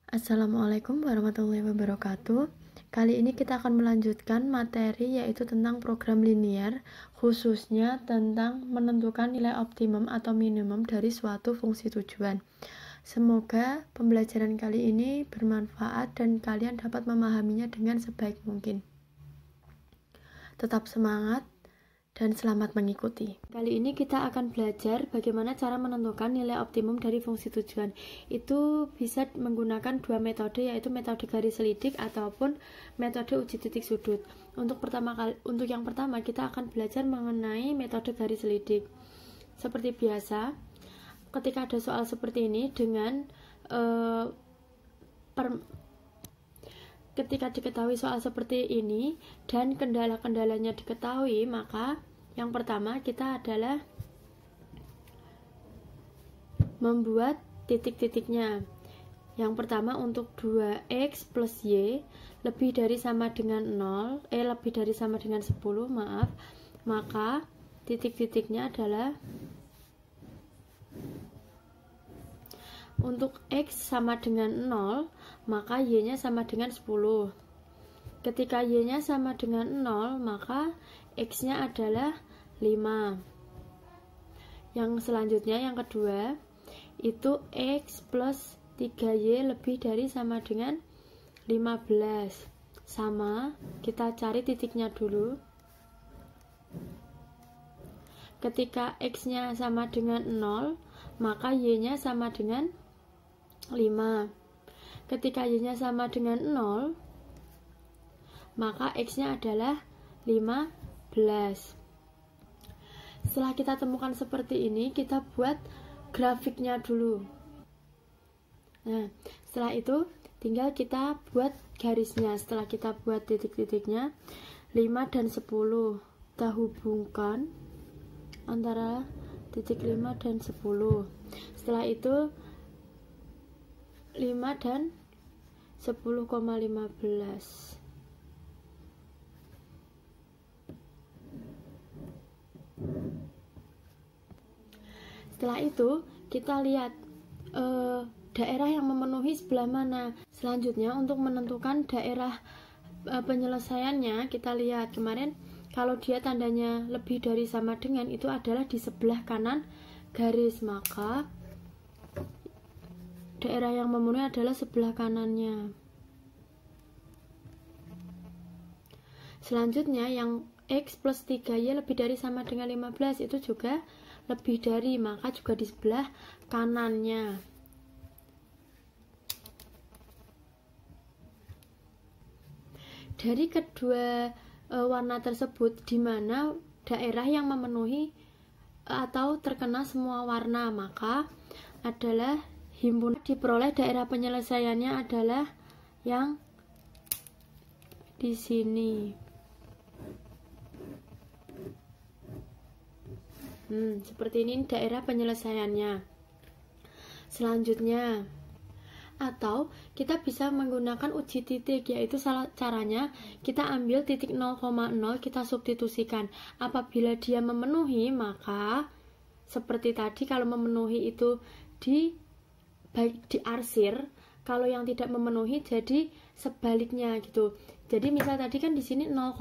Assalamualaikum warahmatullahi wabarakatuh. Kali ini kita akan melanjutkan materi yaitu tentang program linear, khususnya tentang menentukan nilai optimum atau minimum dari suatu fungsi tujuan. Semoga pembelajaran kali ini bermanfaat dan kalian dapat memahaminya dengan sebaik mungkin. Tetap semangat dan selamat mengikuti. Kali ini kita akan belajar bagaimana cara menentukan nilai optimum dari fungsi tujuan. Itu bisa menggunakan dua metode, yaitu metode garis selidik ataupun metode uji titik sudut. Untuk yang pertama kita akan belajar mengenai metode garis selidik. Seperti biasa, ketika ada soal seperti ini dengan ketika diketahui soal seperti ini dan kendala-kendalanya diketahui, maka yang pertama kita adalah membuat titik-titiknya. Yang pertama untuk 2x plus y lebih dari sama dengan 10, maka titik-titiknya adalah untuk x sama dengan 0, maka y-nya sama dengan 10. Ketika y-nya sama dengan 0, maka x-nya adalah 5. Yang selanjutnya, yang kedua, itu x plus 3y lebih dari sama dengan 15. Sama, kita cari titiknya dulu. Ketika x-nya sama dengan 0, maka y-nya sama dengan 5. Ketika y-nya sama dengan 0, maka x-nya adalah 15. Setelah kita temukan seperti ini, kita buat grafiknya dulu. Nah, setelah itu tinggal kita buat garisnya. Setelah kita buat titik-titiknya, 5 dan 10 kita hubungkan antara titik 5 dan 10. Setelah itu 5 dan 10,15. Setelah itu kita lihat daerah yang memenuhi sebelah mana. Selanjutnya untuk menentukan daerah penyelesaiannya, kita lihat kemarin kalau dia tandanya lebih dari sama dengan, itu adalah di sebelah kanan garis, maka daerah yang memenuhi adalah sebelah kanannya. Selanjutnya yang x plus 3y lebih dari sama dengan 15 itu juga lebih dari, maka juga di sebelah kanannya. Dari kedua warna tersebut, di mana daerah yang memenuhi atau terkena semua warna, maka adalah himpunan diperoleh daerah penyelesaiannya adalah yang di sini. Seperti ini daerah penyelesaiannya. Selanjutnya, atau kita bisa menggunakan uji titik, yaitu salah caranya kita ambil titik 0,0, kita substitusikan. Apabila dia memenuhi, maka seperti tadi, kalau memenuhi itu diarsir, kalau yang tidak memenuhi jadi sebaliknya gitu. Jadi misal tadi kan di sini 0,0.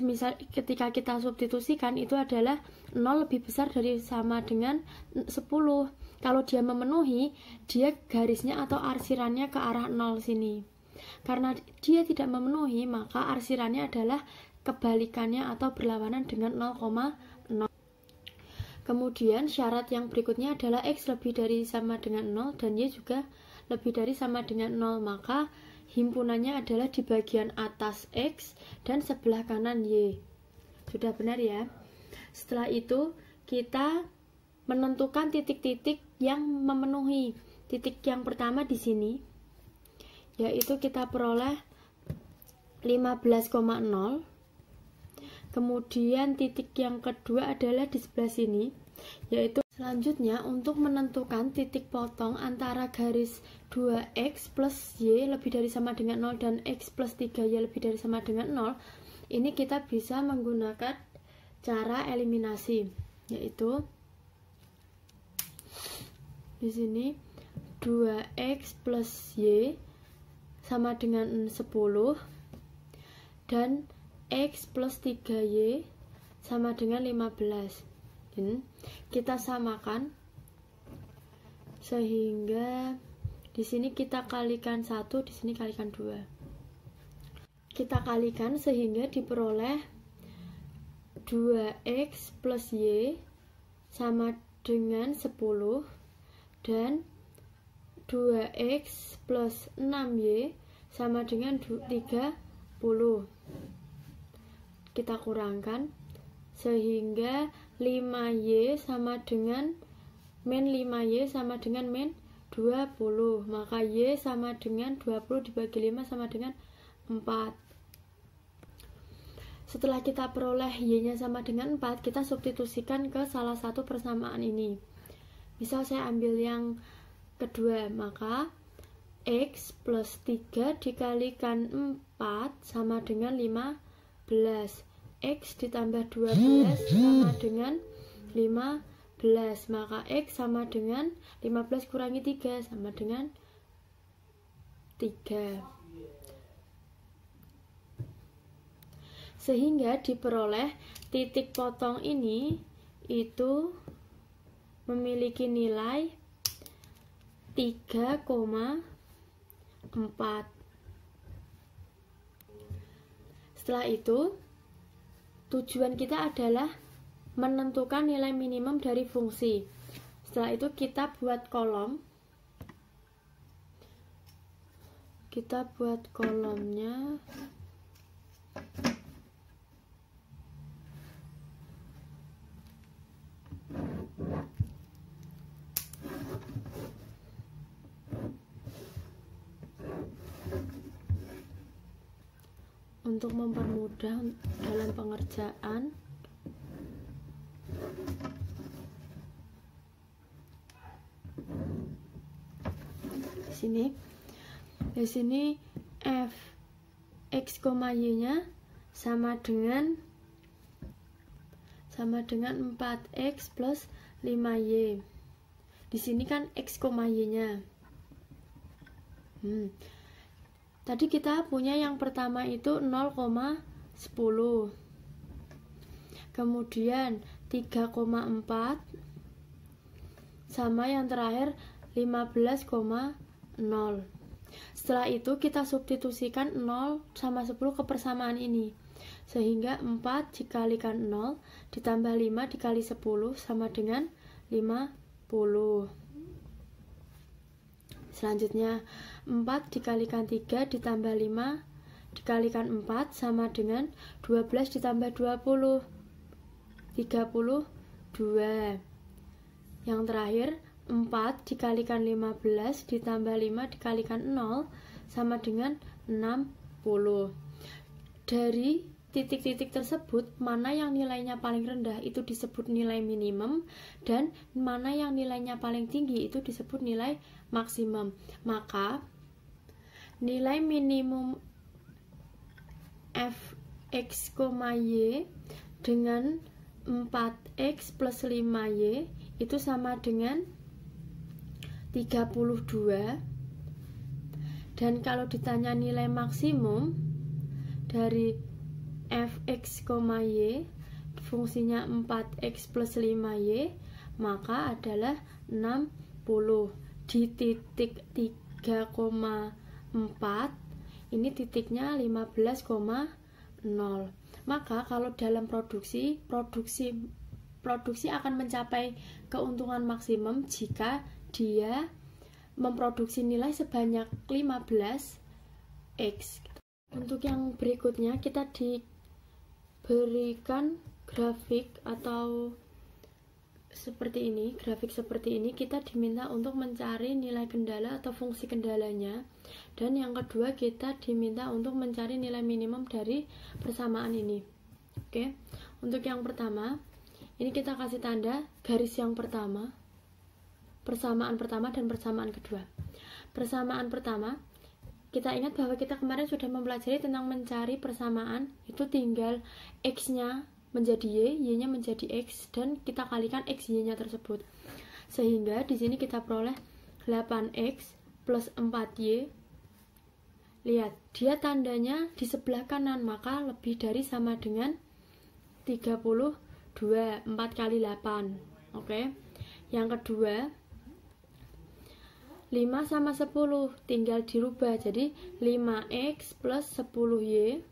Misal ketika kita substitusikan itu adalah 0 lebih besar dari sama dengan 10. Kalau dia memenuhi, dia garisnya atau arsirannya ke arah 0 sini. Karena dia tidak memenuhi, maka arsirannya adalah kebalikannya atau berlawanan dengan 0,0. Kemudian syarat yang berikutnya adalah x lebih dari sama dengan 0 dan y juga lebih dari sama dengan 0, maka himpunannya adalah di bagian atas x dan sebelah kanan y. Sudah benar ya? Setelah itu kita menentukan titik-titik yang memenuhi. Titik yang pertama di sini, yaitu kita peroleh 15,0. Kemudian titik yang kedua adalah di sebelah sini, yaitu selanjutnya untuk menentukan titik potong antara garis 2x plus y lebih dari sama dengan 0 dan x plus 3y lebih dari sama dengan 0, ini kita bisa menggunakan cara eliminasi, yaitu di sini 2x plus y sama dengan 10, dan x plus 3y sama dengan 15. Kita samakan sehingga di sini kita kalikan 1, di sini kalikan 2. Kita kalikan sehingga diperoleh 2x plus y sama dengan 10 dan 2x plus 6y sama dengan 30. Kita kurangkan sehingga 5y sama dengan min 5y sama dengan min 20. Maka y sama dengan 20 dibagi 5 sama dengan 4. Setelah kita peroleh y-nya sama dengan 4, kita substitusikan ke salah satu persamaan ini. Misal saya ambil yang kedua, maka x plus 3 dikalikan 4 sama dengan 15. X ditambah 12 sama dengan 15. Maka x sama dengan 15 kurangi 3 sama dengan 3. Sehingga diperoleh titik potong ini itu memiliki nilai 3,4. Setelah itu, tujuan kita adalah menentukan nilai minimum dari fungsi. Setelah itu kita buat kolom. Kita buat kolomnya. Untuk mempermudah dalam pengerjaan, di sini f x, y-nya sama dengan 4x plus 5y. Di sini kan x, y-nya. Tadi kita punya yang pertama itu 0,10. Kemudian 3,4 sama yang terakhir 15,0. Setelah itu kita substitusikan 0 sama 10 ke persamaan ini. Sehingga 4 dikalikan 0 ditambah 5 dikali 10 sama dengan 50. Selanjutnya 4 dikalikan 3 ditambah 5 dikalikan 4 sama dengan 12 ditambah 20, 32. Yang terakhir 4 dikalikan 15 ditambah 5 dikalikan 0 sama dengan 60. Dari titik-titik tersebut, mana yang nilainya paling rendah itu disebut nilai minimum, dan mana yang nilainya paling tinggi itu disebut nilai maksimum. Maka nilai minimum fx, y dengan 4x plus 5y itu sama dengan 32. Dan kalau ditanya nilai maksimum dari fx, y fungsinya 4x plus 5y, maka adalah 60. Di titik 3,4 ini titiknya 15,0. Maka kalau dalam produksi akan mencapai keuntungan maksimum jika dia memproduksi nilai sebanyak 15x. Untuk yang berikutnya kita diberikan grafik atau seperti ini, grafik seperti ini. Kita diminta untuk mencari nilai kendala atau fungsi kendalanya, dan yang kedua kita diminta untuk mencari nilai minimum dari persamaan ini. Oke, untuk yang pertama ini kita kasih tanda garis yang pertama, persamaan pertama dan persamaan kedua. Persamaan pertama, kita ingat bahwa kita kemarin sudah mempelajari tentang mencari persamaan, itu tinggal x-nya menjadi y, y-nya menjadi x, dan kita kalikan x, y-nya tersebut. Sehingga di sini kita peroleh 8x plus 4y. Lihat, dia tandanya di sebelah kanan, maka lebih dari sama dengan 32, 4 kali 8. Oke. Yang kedua, 5 sama 10 tinggal dirubah jadi 5x plus 10y.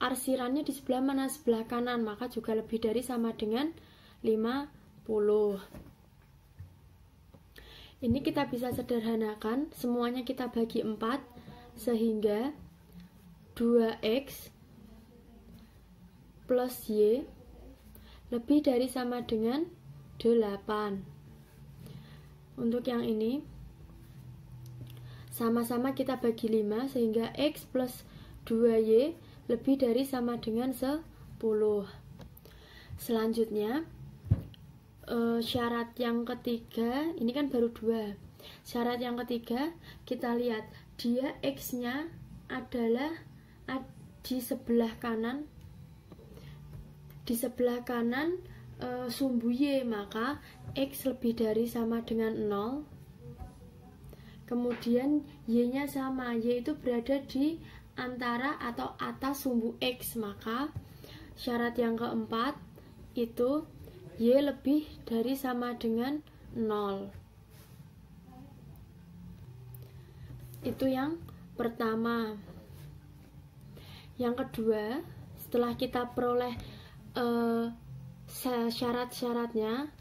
Arsirannya di sebelah mana? Sebelah kanan, maka juga lebih dari sama dengan 50. Ini kita bisa sederhanakan, semuanya kita bagi 4 sehingga 2x plus y lebih dari sama dengan 8. Untuk yang ini sama-sama kita bagi 5 sehingga x plus 2y lebih dari sama dengan 10. Selanjutnya syarat yang ketiga, ini kan baru 2. Syarat yang ketiga, kita lihat dia x-nya adalah di sebelah kanan. Di sebelah kanan sumbu y, maka x lebih dari sama dengan 0. Kemudian y-nya sama, y itu berada di antara atau atas sumbu x, maka syarat yang keempat itu y lebih dari sama dengan 0. Itu yang pertama. Yang kedua, setelah kita peroleh syarat-syaratnya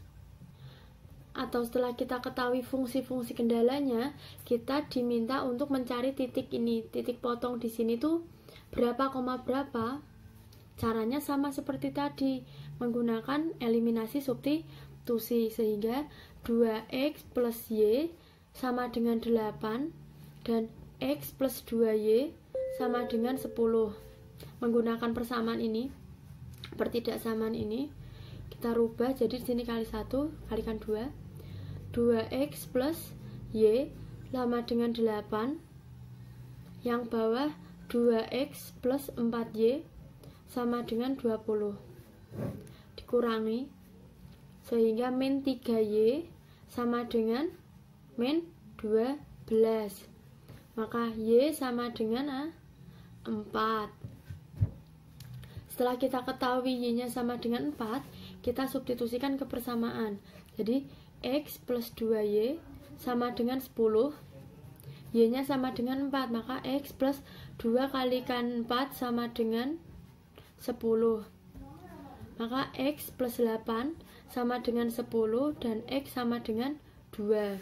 atau setelah kita ketahui fungsi-fungsi kendalanya, kita diminta untuk mencari titik ini, titik potong di sini tuh berapa koma berapa. Caranya sama seperti tadi, menggunakan eliminasi substitusi, sehingga 2x plus y sama dengan 8 dan x plus 2y sama dengan 10. Menggunakan persamaan ini, pertidaksamaan ini, kita rubah jadi di sini kali 1 kalikan 2. 2x plus y sama dengan 8. Yang bawah 2x plus 4y sama dengan 20. Dikurangi sehingga min 3y sama dengan min 12. Maka y sama dengan 4. Setelah kita ketahui y-nya sama dengan 4, kita substitusikan ke persamaan. Jadi x plus 2y sama dengan 10, y-nya sama dengan 4, maka x plus 2 kalikan 4 sama dengan 10. Maka x plus 8 sama dengan 10 dan x sama dengan 2.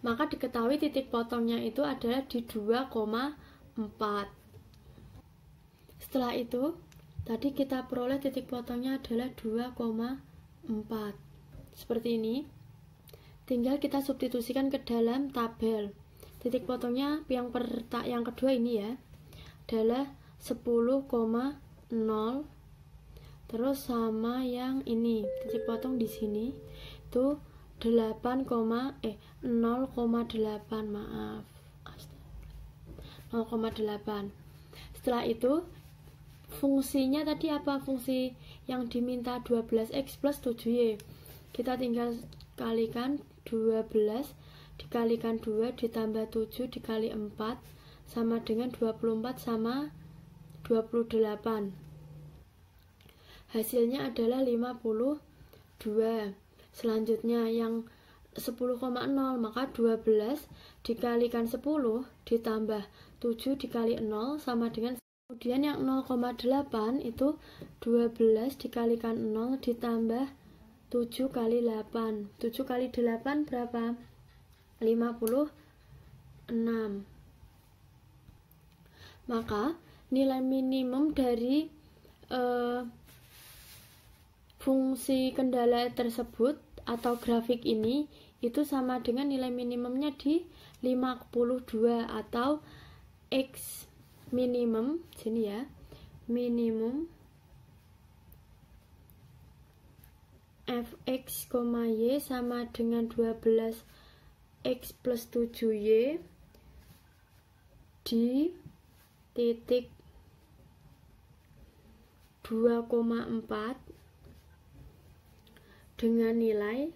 Maka diketahui titik potongnya itu adalah di 2,4. Setelah itu, tadi kita peroleh titik potongnya adalah 2,4. Seperti ini. Tinggal kita substitusikan ke dalam tabel. Titik potongnya yang kedua ini ya, adalah 10,0. Terus sama yang ini, titik potong di sini itu 0,8, maaf. 0,8. Setelah itu fungsinya tadi apa? Fungsi yang diminta 12x plus 7y. Kita tinggal kalikan 12 dikalikan 2 ditambah 7 dikali 4 sama dengan 24 sama 28. Hasilnya adalah 52. Selanjutnya yang 10,0, maka 12 dikalikan 10 ditambah 7 dikali 0 sama dengan. Kemudian yang 0,8 itu 12 dikalikan 0 ditambah 7 kali 8. 7 kali 8 berapa? 56. Maka nilai minimum dari fungsi kendala tersebut atau grafik ini itu sama dengan nilai minimumnya di 52 atau x minimum, sini ya, minimum fx, y sama dengan 12x plus 7y di titik 2,4 dengan nilai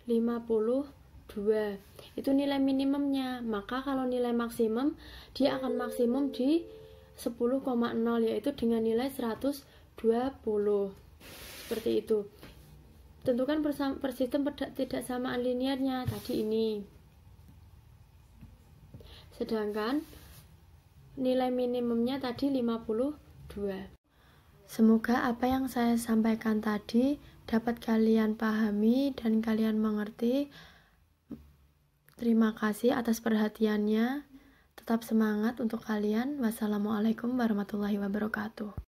52. Itu nilai minimumnya. Maka kalau nilai maksimum, dia akan maksimum di 10,0, yaitu dengan nilai 120. Seperti itu. Tentukan persistem tidak samaan linearnya tadi ini. Sedangkan nilai minimumnya tadi 52. Semoga apa yang saya sampaikan tadi dapat kalian pahami dan kalian mengerti. Terima kasih atas perhatiannya. Tetap semangat untuk kalian. Wassalamualaikum warahmatullahi wabarakatuh.